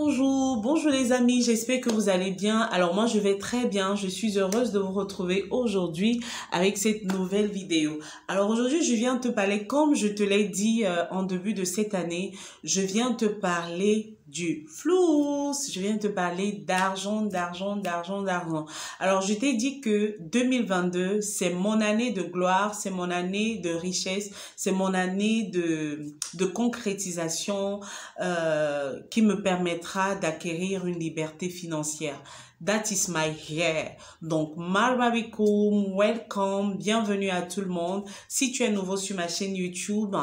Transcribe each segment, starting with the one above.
Bonjour les amis, j'espère que vous allez bien. Alors moi je vais très bien, je suis heureuse de vous retrouver aujourd'hui avec cette nouvelle vidéo. Alors aujourd'hui je viens te parler, comme je te l'ai dit en début de cette année, je viens te parler du flou, je viens te parler d'argent. Alors je t'ai dit que 2022 c'est mon année de gloire, c'est mon année de richesse, c'est mon année de concrétisation qui me permettra d'acquérir une liberté financière. That is my year. Donc, marhaba alaikum, welcome, bienvenue à tout le monde. Si tu es nouveau sur ma chaîne YouTube,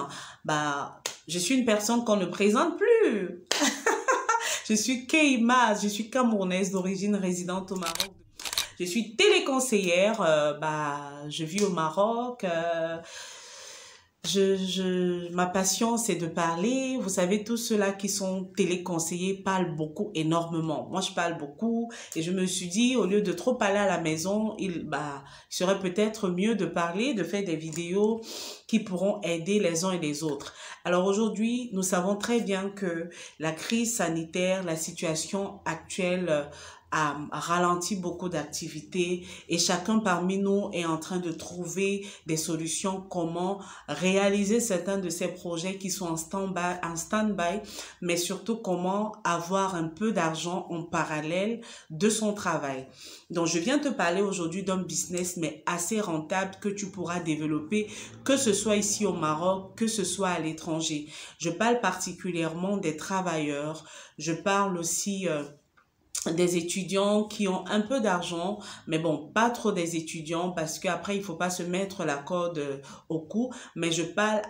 je suis une personne qu'on ne présente plus. Je suis Keima, je suis camerounaise d'origine résidente au Maroc. Je suis téléconseillère, je vis au Maroc. Ma passion, c'est de parler. Vous savez, tous ceux-là qui sont téléconseillers parlent beaucoup, énormément. Moi, je parle beaucoup et je me suis dit, au lieu de trop parler à la maison, il serait peut-être mieux de parler, de faire des vidéos qui pourront aider les uns et les autres. Alors aujourd'hui, nous savons très bien que la crise sanitaire, la situation actuelle a ralenti beaucoup d'activités et chacun parmi nous est en train de trouver des solutions, comment réaliser certains de ces projets qui sont en stand-by, mais surtout comment avoir un peu d'argent en parallèle de son travail. Donc je viens te parler aujourd'hui d'un business mais assez rentable que tu pourras développer, que ce soit ici au Maroc, que ce soit à l'étranger. Je parle particulièrement des travailleurs, je parle aussi des étudiants qui ont un peu d'argent, mais bon, pas trop des étudiants parce qu'après, il faut pas se mettre la corde au cou. Mais je parle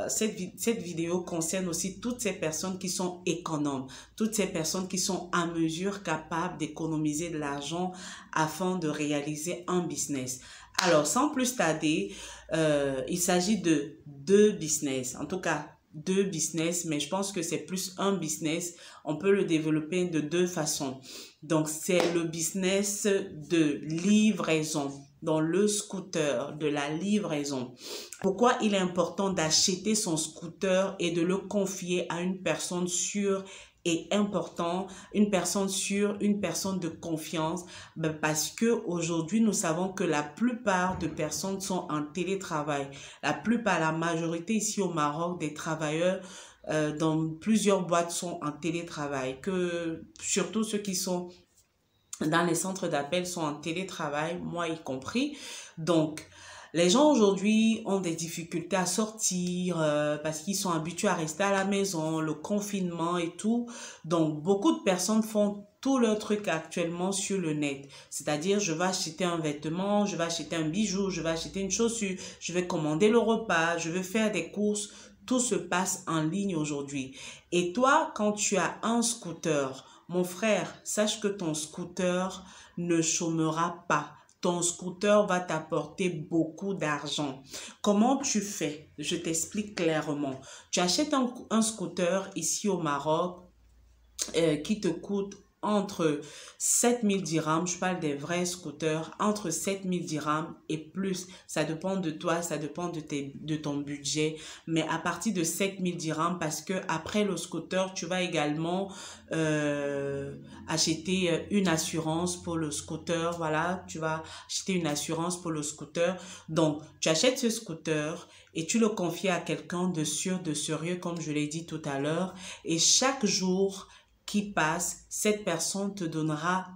cette vidéo concerne aussi toutes ces personnes qui sont économes, toutes ces personnes qui sont à mesure capables d'économiser de l'argent afin de réaliser un business. Alors, sans plus tarder, il s'agit de deux business, en tout cas, deux business, mais je pense que c'est plus un business. On peut le développer de deux façons. Donc, c'est le business de livraison, dans le scooter, de la livraison. Pourquoi il est important d'acheter son scooter et de le confier à une personne sûre et important, une personne sûre, une personne de confiance, parce que aujourd'hui nous savons que la plupart de personnes sont en télétravail. La majorité ici au Maroc des travailleurs dans plusieurs boîtes sont en télétravail, que surtout ceux qui sont dans les centres d'appel sont en télétravail, moi y compris. Donc, les gens aujourd'hui ont des difficultés à sortir parce qu'ils sont habitués à rester à la maison, le confinement et tout. Donc, beaucoup de personnes font tout leur truc actuellement sur le net. C'est-à-dire, je vais acheter un vêtement, je vais acheter un bijou, je vais acheter une chaussure, je vais commander le repas, je vais faire des courses. Tout se passe en ligne aujourd'hui. Et toi, quand tu as un scooter, mon frère, sache que ton scooter ne chômera pas. Ton scooter va t'apporter beaucoup d'argent. Comment tu fais? Je t'explique clairement. Tu achètes un scooter ici au Maroc qui te coûte entre 7000 dirhams, je parle des vrais scooters, entre 7000 dirhams et plus. Ça dépend de toi, ça dépend de ton budget, mais à partir de 7000 dirhams, parce que après le scooter, tu vas également acheter une assurance pour le scooter. Voilà, tu vas acheter une assurance pour le scooter. Donc, tu achètes ce scooter et tu le confies à quelqu'un de sûr, de sérieux, comme je l'ai dit tout à l'heure. Et chaque jour qui passe, cette personne te donnera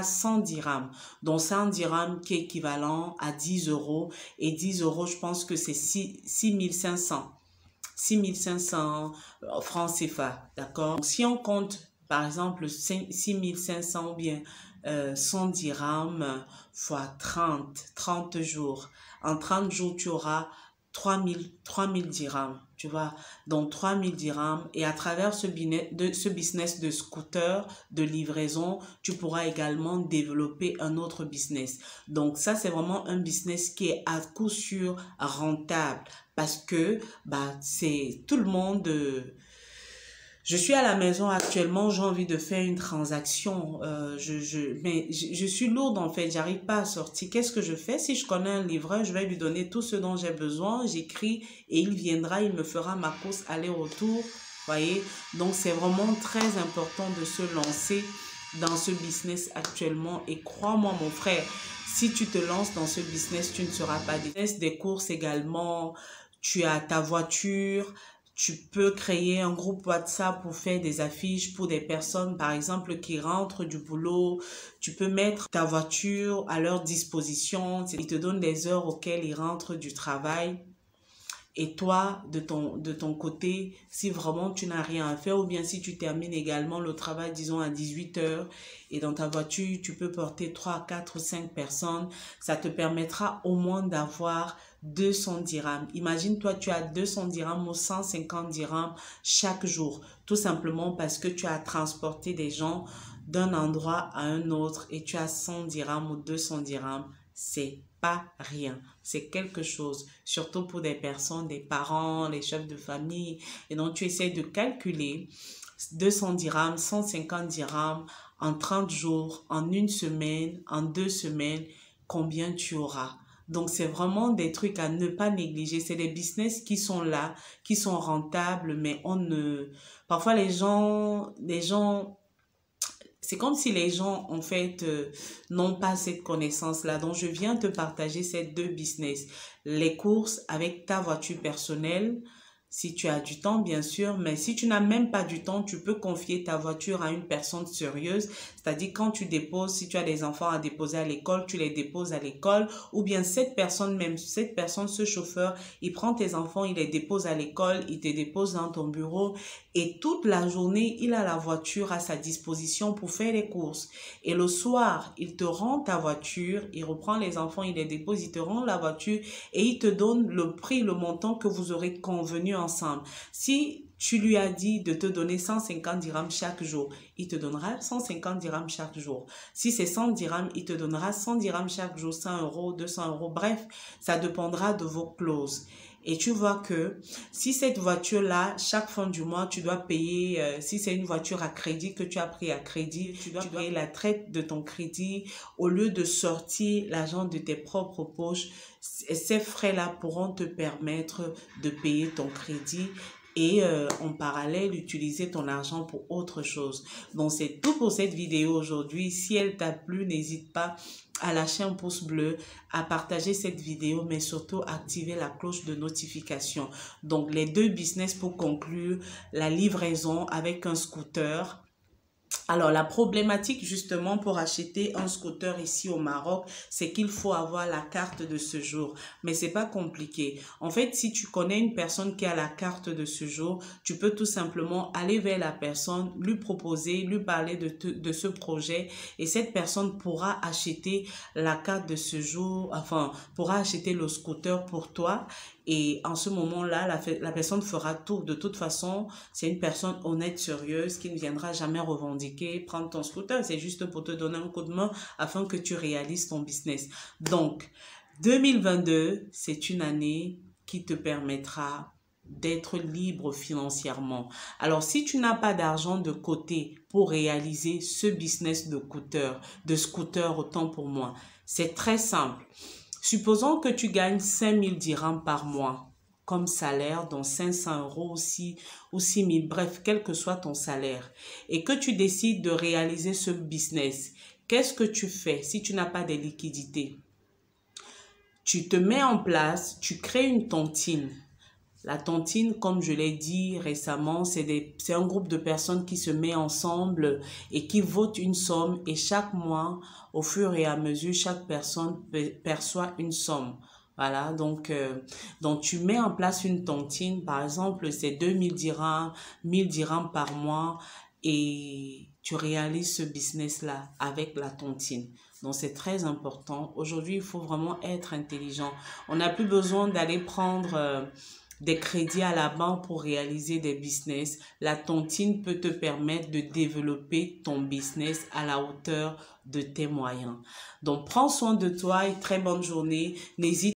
100 dirhams. Donc 100 dirhams qui est équivalent à 10 euros. Et 10 euros, je pense que c'est 6500 francs CFA, d'accord? Si on compte, par exemple, 6500 ou bien 100 dirhams fois 30 jours. En 30 jours, tu auras 3000 dirhams, tu vois, donc 3000 dirhams, et à travers ce business de scooter, de livraison, tu pourras également développer un autre business. Donc ça, c'est vraiment un business qui est à coup sûr rentable, parce que c'est tout le monde... Je suis à la maison actuellement, j'ai envie de faire une transaction, mais je suis lourde en fait, j'arrive pas à sortir. Qu'est-ce que je fais? Si je connais un livreur, je vais lui donner tout ce dont j'ai besoin, j'écris et il viendra, il me fera ma course aller-retour Voyez? Donc, c'est vraiment très important de se lancer dans ce business actuellement. Et crois-moi, mon frère, si tu te lances dans ce business, tu ne seras pas déçu. Des courses également, tu as ta voiture, tu peux créer un groupe WhatsApp pour faire des affiches pour des personnes, par exemple, qui rentrent du boulot. Tu peux mettre ta voiture à leur disposition. Ils te donnent des heures auxquelles ils rentrent du travail. Et toi, de ton côté, si vraiment tu n'as rien à faire, ou bien si tu termines également le travail, disons, à 18 heures, et dans ta voiture, tu peux porter 3, 4, 5 personnes, ça te permettra au moins d'avoir 200 dirhams. Imagine, toi, tu as 200 dirhams ou 150 dirhams chaque jour, tout simplement parce que tu as transporté des gens d'un endroit à un autre et tu as 100 dirhams ou 200 dirhams. C'est pas rien, c'est quelque chose, surtout pour des personnes, des parents, les chefs de famille. Et donc, tu essaies de calculer 200 dirhams, 150 dirhams en 30 jours, en une semaine, en 2 semaines, combien tu auras. Donc, c'est vraiment des trucs à ne pas négliger. C'est des business qui sont là, qui sont rentables, mais parfois les gens, c'est comme si les gens, en fait, n'ont pas cette connaissance-là. Donc, je viens te partager ces deux business. Les courses avec ta voiture personnelle, si tu as du temps, bien sûr. Mais si tu n'as même pas du temps, tu peux confier ta voiture à une personne sérieuse. C'est-à-dire, quand tu déposes, si tu as des enfants à déposer à l'école, tu les déposes à l'école. Ou bien cette personne, ce chauffeur, il prend tes enfants, il les dépose à l'école, il te dépose dans ton bureau. Et toute la journée, il a la voiture à sa disposition pour faire les courses. Et le soir, il te rend ta voiture, il reprend les enfants, il les dépose, il te rend la voiture et il te donne le prix, le montant que vous aurez convenu ensemble. Si tu lui as dit de te donner 150 dirhams chaque jour, il te donnera 150 dirhams chaque jour. Si c'est 100 dirhams, il te donnera 100 dirhams chaque jour, 100 euros, 200 euros. Bref, ça dépendra de vos clauses. Et tu vois que si cette voiture-là, chaque fin du mois, tu dois payer, si c'est une voiture à crédit que tu as pris à crédit, tu dois payer la traite de ton crédit au lieu de sortir l'argent de tes propres poches. Ces frais-là pourront te permettre de payer ton crédit et en parallèle, utiliser ton argent pour autre chose. Donc, c'est tout pour cette vidéo aujourd'hui. Si elle t'a plu, n'hésite pas à lâcher un pouce bleu, à partager cette vidéo, mais surtout activer la cloche de notification. Donc, les deux business pour conclure, la livraison avec un scooter. Alors, la problématique justement pour acheter un scooter ici au Maroc, c'est qu'il faut avoir la carte de séjour. Mais c'est pas compliqué. En fait, si tu connais une personne qui a la carte de séjour, tu peux tout simplement aller vers la personne, lui proposer, lui parler de ce projet et cette personne pourra acheter la carte de séjour, enfin, pourra acheter le scooter pour toi. Et en ce moment-là, la personne fera tout. De toute façon, c'est une personne honnête, sérieuse, qui ne viendra jamais revendiquer, prendre ton scooter. C'est juste pour te donner un coup de main afin que tu réalises ton business. Donc, 2022, c'est une année qui te permettra d'être libre financièrement. Alors, si tu n'as pas d'argent de côté pour réaliser ce business de scooter, autant pour moi, c'est très simple. Supposons que tu gagnes 5000 dirhams par mois comme salaire, dont 500 euros aussi, ou 6000, bref, quel que soit ton salaire, et que tu décides de réaliser ce business. Qu'est-ce que tu fais si tu n'as pas de liquidités? Tu te mets en place, tu crées une tontine. La tontine, comme je l'ai dit récemment, c'est un groupe de personnes qui se met ensemble et qui votent une somme. Et chaque mois, au fur et à mesure, chaque personne perçoit une somme. Voilà, donc tu mets en place une tontine. Par exemple, c'est 2000 dirhams, 1000 dirhams par mois. Et tu réalises ce business-là avec la tontine. Donc, c'est très important. Aujourd'hui, il faut vraiment être intelligent. On n'a plus besoin d'aller prendre des crédits à la banque pour réaliser des business. La tontine peut te permettre de développer ton business à la hauteur de tes moyens. Donc, prends soin de toi et très bonne journée. N'hésite